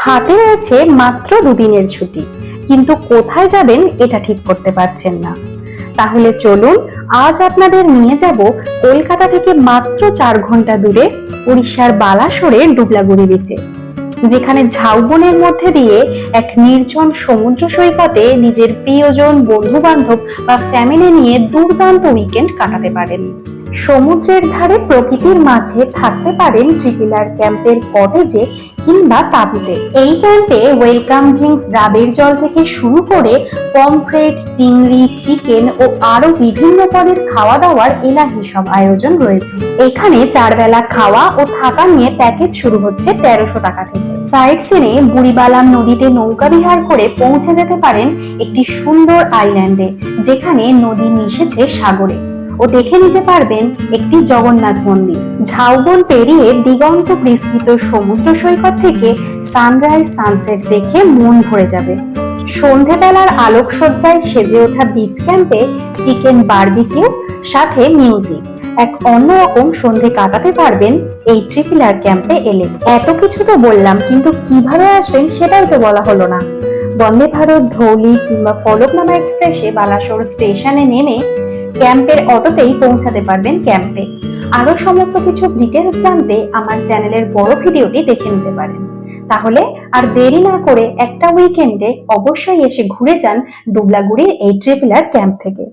হাতে রয়েছে মাত্র দুদিনের ছুটি, কিন্তু কোথায় যাবেন এটা ঠিক করতে পারছেন না। তাহলে চলুন আজ আপনাদের নিয়ে যাব কলকাতা থেকে মাত্র 4 ঘন্টা দূরে উড়িষ্যার বালাসোরের ডুবলাগুড়ি বিচে, যেখানে ঝাউবনের মধ্যে দিয়ে এক নির্জন সমুদ্র সৈকতে নিজের প্রিয়জন, বন্ধু বান্ধব বা ফ্যামিলি নিয়ে দুর্দান্ত উইকেন্ড কাটাতে পারেন। সমুদ্রের ধারে প্রকৃতির মাঝে থাকতে পারেন ট্রিপল ক্যাম্পের কটেজে কিংবা তাঁবুতে। এই ক্যাম্পে ওয়েলকাম ড্রিঙ্কস, ডাবের জল থেকে শুরু করে পমফ্রেট, চিংড়ি, চিকেন ও আরো বিভিন্ন পদের খাওয়া দাওয়ার এলাহি সব আয়োজন রয়েছে। এখানে 4 বেলা খাওয়া ও থাকা নিয়ে প্যাকেজ শুরু হচ্ছে 1300 টাকা থেকে। সাইড সিনে বুড়িবালাম নদীতে নৌকা বিহার করে পৌঁছে যেতে পারেন একটি সুন্দর আইল্যান্ডে, যেখানে নদী মিশেছে সাগরে, ও দেখে নিতে পারবেন একটি জগন্নাথ মন্দির। ঝাউবন পেরিয়ে দিগন্ত বিস্তৃত সমুদ্র সৈকত থেকে সানরাইজ, সানসেট দেখে মন ভরে যাবে। সন্ধেবেলার আলোকসজ্জায় সেজে ওঠা বিচ ক্যাম্পে চিকেন বারবিকিউ সাথে মিউজিক, এক অন্যরকম সন্ধে কাটাতে পারবেন এই ট্রিপল ক্যাম্পে এলে। এত কিছু তো বললাম, কিন্তু কিভাবে আসবেন সেটাই তো বলা হলো না। বন্দে ভারত, ধৌলি কিংবা ফলকনামা এক্সপ্রেসে বালাসোর স্টেশনে নেমে ক্যাম্পের অটোতেই পৌঁছাতে পারবেন ক্যাম্পে। আরো সমস্ত কিছু ডিটেলস জানতে আমার চ্যানেলের বড় ভিডিওটি দেখে নিতে পারেন। তাহলে আর দেরি না করে একটা উইকেন্ডে অবশ্যই এসে ঘুরে যান ডুবলাগুড়ির এই ট্রিপল ক্যাম্প থেকে।